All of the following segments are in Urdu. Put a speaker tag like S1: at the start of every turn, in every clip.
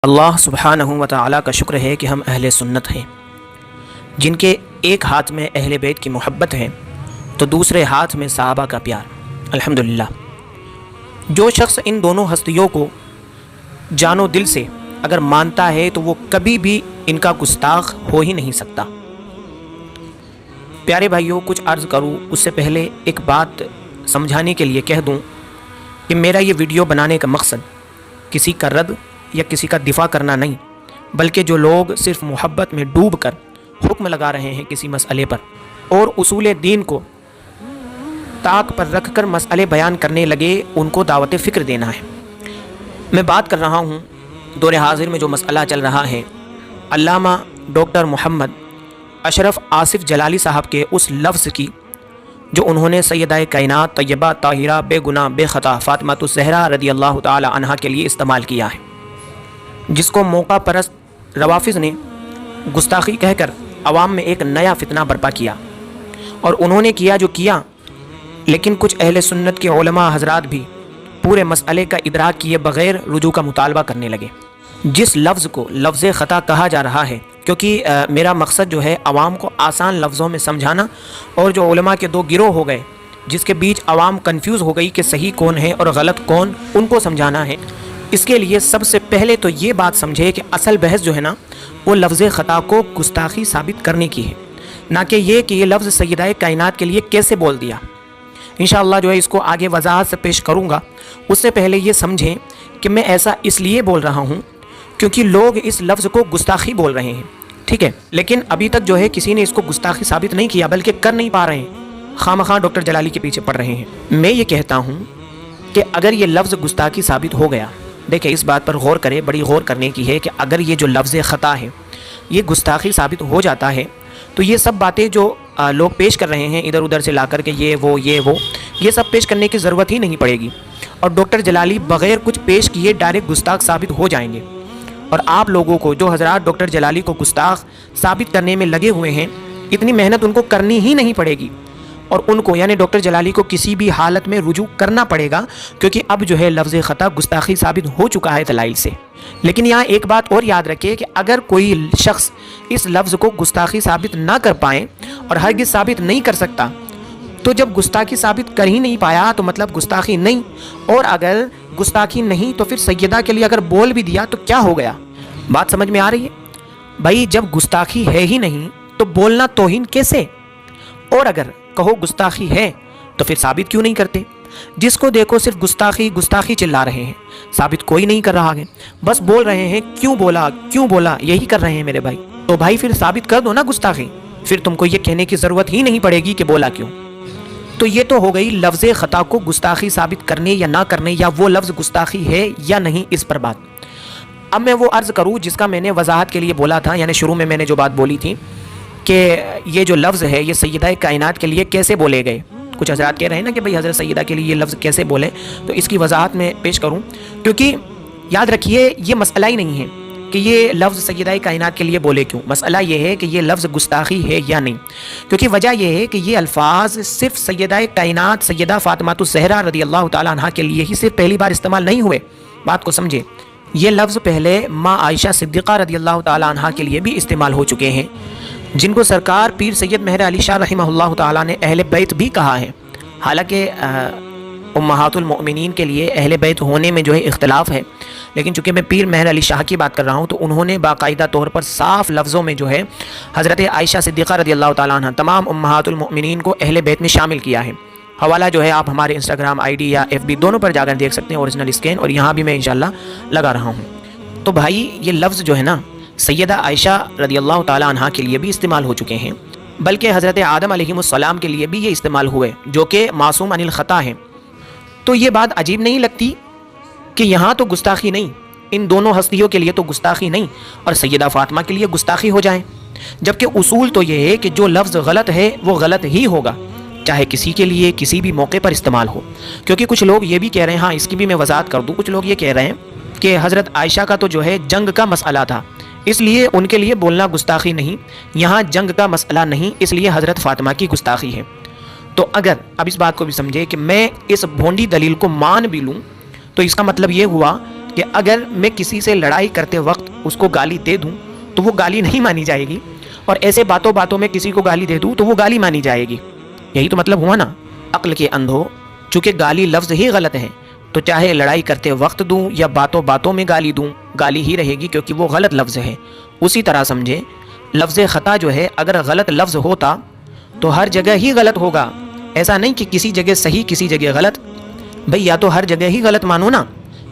S1: اللہ سبحانہ و تعالیٰ کا شکر ہے کہ ہم اہل سنت ہیں، جن کے ایک ہاتھ میں اہل بیت کی محبت ہے تو دوسرے ہاتھ میں صحابہ کا پیار۔ الحمدللہ، جو شخص ان دونوں ہستیوں کو جان و دل سے اگر مانتا ہے تو وہ کبھی بھی ان کا گستاخ ہو ہی نہیں سکتا۔ پیارے بھائیوں، کچھ عرض کروں اس سے پہلے ایک بات سمجھانے کے لیے کہہ دوں کہ میرا یہ ویڈیو بنانے کا مقصد کسی کا رد یا کسی کا دفاع کرنا نہیں، بلکہ جو لوگ صرف محبت میں ڈوب کر حکم لگا رہے ہیں کسی مسئلے پر اور اصول دین کو طاق پر رکھ کر مسئلے بیان کرنے لگے، ان کو دعوت فکر دینا ہے۔ میں بات کر رہا ہوں دور حاضر میں جو مسئلہ چل رہا ہے، علامہ ڈاکٹر محمد اشرف آصف جلالی صاحب کے اس لفظ کی جو انہوں نے سیدہ کائنات طیبہ طاہرہ بے گناہ بے خطا فاطمہ الزہرا رضی اللہ تعالی عنہا کے لیے استعمال کیا ہے، جس کو موقع پرست روافظ نے گستاخی کہہ کر عوام میں ایک نیا فتنہ برپا کیا، اور انہوں نے کیا جو کیا، لیکن کچھ اہل سنت کے علماء حضرات بھی پورے مسئلے کا ادراک کیے بغیر رجوع کا مطالبہ کرنے لگے۔ جس لفظ کو لفظ خطا کہا جا رہا ہے، کیونکہ میرا مقصد جو ہے عوام کو آسان لفظوں میں سمجھانا، اور جو علماء کے دو گروہ ہو گئے جس کے بیچ عوام کنفیوز ہو گئی کہ صحیح کون ہے اور غلط کون، ان کو سمجھانا ہے۔ اس کے لیے سب سے پہلے تو یہ بات سمجھے کہ اصل بحث جو ہے نا، وہ لفظ خطا کو گستاخی ثابت کرنے کی ہے، نہ کہ یہ لفظ سیدہ کائنات کے لیے کیسے بول دیا۔ انشاءاللہ جو ہے اس کو آگے وضاحت سے پیش کروں گا۔ اس سے پہلے یہ سمجھیں کہ میں ایسا اس لیے بول رہا ہوں کیونکہ لوگ اس لفظ کو گستاخی بول رہے ہیں، ٹھیک ہے، لیکن ابھی تک جو ہے کسی نے اس کو گستاخی ثابت نہیں کیا، بلکہ کر نہیں پا رہے ہیں، خواہ ڈاکٹر جلالی کے پیچھے پڑ رہے ہیں۔ میں یہ کہتا ہوں کہ اگر یہ لفظ گستاخی ثابت ہو گیا، دیکھیں اس بات پر غور کریں، بڑی غور کرنے کی ہے کہ اگر یہ جو لفظ خطا ہے یہ گستاخی ثابت ہو جاتا ہے تو یہ سب باتیں جو لوگ پیش کر رہے ہیں ادھر ادھر سے لا کر کے یہ سب پیش کرنے کی ضرورت ہی نہیں پڑے گی، اور ڈاکٹر جلالی بغیر کچھ پیش کیے ڈائریکٹ گستاخ ثابت ہو جائیں گے۔ اور آپ لوگوں کو جو حضرات ڈاکٹر جلالی کو گستاخ ثابت کرنے میں لگے ہوئے ہیں، اتنی محنت ان کو کرنی ہی نہیں پڑے گی، اور ان کو یعنی ڈاکٹر جلالی کو کسی بھی حالت میں رجوع کرنا پڑے گا، کیونکہ اب جو ہے لفظ خطا گستاخی ثابت ہو چکا ہے دلائل سے۔ لیکن یہاں ایک بات اور یاد رکھیں کہ اگر کوئی شخص اس لفظ کو گستاخی ثابت نہ کر پائے اور ہرگز ثابت نہیں کر سکتا، تو جب گستاخی ثابت کر ہی نہیں پایا تو مطلب گستاخی نہیں، اور اگر گستاخی نہیں تو پھر سیدہ کے لیے اگر بول بھی دیا تو کیا ہو گیا؟ بات سمجھ میں آ رہی ہے بھائی؟ جب گستاخی ہے ہی نہیں تو بولنا توہین کیسے؟ اور اگر کہو گستاخی ہے تو پھر ثابت کیوں نہیں کرتے؟ جس کو دیکھو صرف گستاخی چلا رہے ہیں، ثابت کوئی نہیں کر رہا ہے، بس بول رہے ہیں کیوں بولا یہی کر رہے ہیں میرے بھائی۔ تو بھائی پھر ثابت کر دو نا گستاخی، پھر تم کو یہ کہنے کی ضرورت ہی نہیں پڑے گی کہ بولا کیوں۔ تو یہ تو ہو گئی لفظ خطا کو گستاخی ثابت کرنے یا نہ کرنے، یا وہ لفظ گستاخی ہے یا نہیں اس پر بات۔ اب میں وہ عرض کروں جس کا میں نے وضاحت کے لیے بولا تھا، یعنی شروع میں نے جو بات بولی تھی کہ یہ جو لفظ ہے یہ سیدہ کائنات کے لیے کیسے بولے گئے۔ کچھ حضرات کہہ رہے ہیں نا کہ بھئی حضرت سیدہ کے لیے یہ لفظ کیسے بولیں، تو اس کی وضاحت میں پیش کروں، کیونکہ یاد رکھیے یہ مسئلہ ہی نہیں ہے کہ یہ لفظ سیدہ کائنات کے لیے بولے کیوں، مسئلہ یہ ہے کہ یہ لفظ گستاخی ہے یا نہیں، کیونکہ وجہ یہ ہے کہ یہ الفاظ صرف سیدہ کائنات سیدہ فاطمہ الزہرا رضی اللہ تعالی عنہا کے لیے ہی صرف پہلی بار استعمال نہیں ہوئے۔ بات کو سمجھے، یہ لفظ پہلے ماں عائشہ صدیقہ رضی اللہ تعالی عنہا کے لیے بھی استعمال ہو چکے ہیں، جن کو سرکار پیر سید مہر علی شاہ رحمہ اللہ تعالی نے اہل بیت بھی کہا ہے۔ حالانکہ امہات المؤمنین کے لیے اہل بیت ہونے میں جو ہے اختلاف ہے، لیکن چونکہ میں پیر مہر علی شاہ کی بات کر رہا ہوں تو انہوں نے باقاعدہ طور پر صاف لفظوں میں جو ہے حضرت عائشہ صدیقہ رضی اللہ تعالیٰ عنہ تمام امہات المؤمنین کو اہل بیت میں شامل کیا ہے۔ حوالہ جو ہے آپ ہمارے انسٹاگرام آئی ڈی یا FB دونوں پر جا کر دیکھ سکتے ہیں، اوریجنل اسکین، اور یہاں بھی میں انشاءاللہ لگا رہا ہوں۔ تو بھائی یہ لفظ جو ہے نا سیدہ عائشہ رضی اللہ تعالیٰ عنہ کے لیے بھی استعمال ہو چکے ہیں، بلکہ حضرت آدم علیہ السلام کے لیے بھی یہ استعمال ہوئے، جو کہ معصوم عن الخطا ہیں۔ تو یہ بات عجیب نہیں لگتی کہ یہاں تو گستاخی نہیں، ان دونوں ہستیوں کے لیے تو گستاخی نہیں، اور سیدہ فاطمہ کے لیے گستاخی ہو جائیں، جبکہ اصول تو یہ ہے کہ جو لفظ غلط ہے وہ غلط ہی ہوگا، چاہے کسی کے لیے کسی بھی موقع پر استعمال ہو۔ کیونکہ کچھ لوگ یہ بھی کہہ رہے ہیں، ہاں اس کی بھی میں وضاحت کر دوں، کچھ لوگ یہ کہہ رہے ہیں کہ حضرت عائشہ کا تو جو ہے جنگ کا مسئلہ تھا، اس لیے ان کے لیے بولنا گستاخی نہیں، یہاں جنگ کا مسئلہ نہیں، اس لیے حضرت فاطمہ کی گستاخی ہے۔ تو اگر اب اس بات کو بھی سمجھے کہ میں اس بھونڈی دلیل کو مان بھی لوں تو اس کا مطلب یہ ہوا کہ کہ اگر میں کسی سے لڑائی کرتے وقت اس کو گالی دے دوں تو وہ گالی نہیں مانی جائے گی، اور ایسے باتوں باتوں میں کسی کو گالی دے دوں تو وہ گالی مانی جائے گی۔ یہی تو مطلب ہوا نا۔ عقل کے اندھو، چونکہ گالی لفظ ہی غلط ہے تو چاہے لڑائی کرتے وقت دوں یا باتوں باتوں میں گالی دوں، گالی ہی رہے گی کیونکہ وہ غلط لفظ ہے۔ اسی طرح سمجھے لفظ خطا جو ہے اگر غلط لفظ ہوتا تو ہر جگہ ہی غلط ہوگا، ایسا نہیں کہ کسی جگہ صحیح کسی جگہ غلط۔ بھئی یا تو ہر جگہ ہی غلط مانو نا،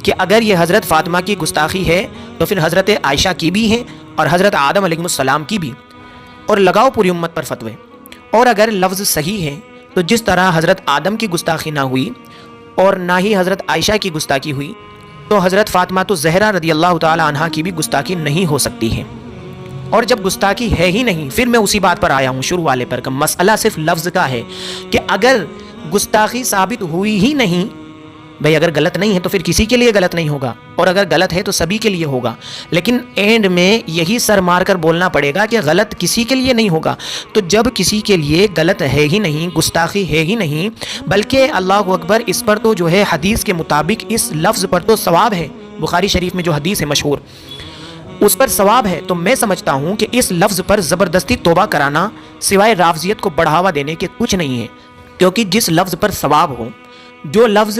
S1: کہ اگر یہ حضرت فاطمہ کی گستاخی ہے تو پھر حضرت عائشہ کی بھی ہے اور حضرت آدم علیہ السلام کی بھی، اور لگاؤ پوری امت پر فتوے۔ اور اگر لفظ صحیح ہے تو جس طرح حضرت آدم کی گستاخی نہ ہوئی اور نہ ہی حضرت عائشہ کی گستاخی ہوئی، تو حضرت فاطمہ تو زہرا رضی اللہ تعالی عنہا کی بھی گستاخی نہیں ہو سکتی ہے۔ اور جب گستاخی ہے ہی نہیں، پھر میں اسی بات پر آیا ہوں شروع والے پر کہ مسئلہ صرف لفظ کا ہے، کہ اگر گستاخی ثابت ہوئی ہی نہیں، بھئی اگر غلط نہیں ہے تو پھر کسی کے لیے غلط نہیں ہوگا، اور اگر غلط ہے تو سبھی کے لیے ہوگا، لیکن اینڈ میں یہی سر مار کر بولنا پڑے گا کہ غلط کسی کے لیے نہیں ہوگا۔ تو جب کسی کے لیے غلط ہے ہی نہیں، گستاخی ہے ہی نہیں، بلکہ اللہ اکبر اس پر تو جو ہے حدیث کے مطابق اس لفظ پر تو ثواب ہے، بخاری شریف میں جو حدیث ہے مشہور اس پر ثواب ہے، تو میں سمجھتا ہوں کہ اس لفظ پر زبردستی توبہ کرانا سوائے رافضیت کو بڑھاوا دینے کے کچھ نہیں ہے، کیونکہ جس لفظ پر ثواب ہو، جو لفظ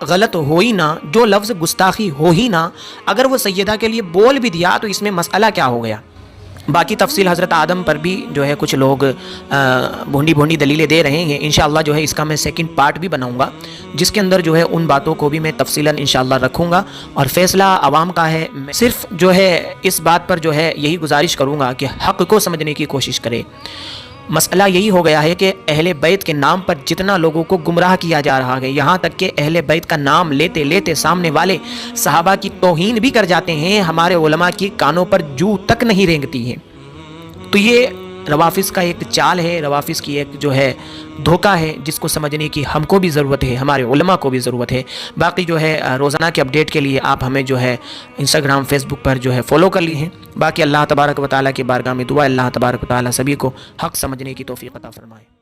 S1: غلط ہو ہی نہ، جو لفظ گستاخی ہو ہی نہ، اگر وہ سیدہ کے لیے بول بھی دیا تو اس میں مسئلہ کیا ہو گیا؟ باقی تفصیل حضرت آدم پر بھی جو ہے کچھ لوگ بھونڈی دلیلیں دے رہے ہیں، انشاءاللہ جو ہے اس کا میں سیکنڈ پارٹ بھی بناؤں گا، جس کے اندر جو ہے ان باتوں کو بھی میں تفصیلاً انشاءاللہ رکھوں گا، اور فیصلہ عوام کا ہے۔ میں صرف جو ہے اس بات پر جو ہے یہی گزارش کروں گا کہ حق کو سمجھنے کی کوشش کرے۔ مسئلہ یہی ہو گیا ہے کہ اہل بیت کے نام پر جتنا لوگوں کو گمراہ کیا جا رہا ہے، یہاں تک کہ اہل بیت کا نام لیتے لیتے سامنے والے صحابہ کی توہین بھی کر جاتے ہیں، ہمارے علماء کی کانوں پر جو تک نہیں رینگتی ہے۔ تو یہ روافظ کا ایک چال ہے، روافظ کی ایک جو ہے دھوکہ ہے، جس کو سمجھنے کی ہم کو بھی ضرورت ہے، ہمارے علماء کو بھی ضرورت ہے۔ باقی جو ہے روزانہ کے اپڈیٹ کے لیے آپ ہمیں جو ہے انسٹاگرام فیس بک پر جو ہے فالو کر لی ہیں۔ باقی اللہ تبارک و تعالیٰ کی بارگاہ میں دعا، اللہ تبارک و تعالیٰ سبھی کو حق سمجھنے کی توفیق عطا فرمائے۔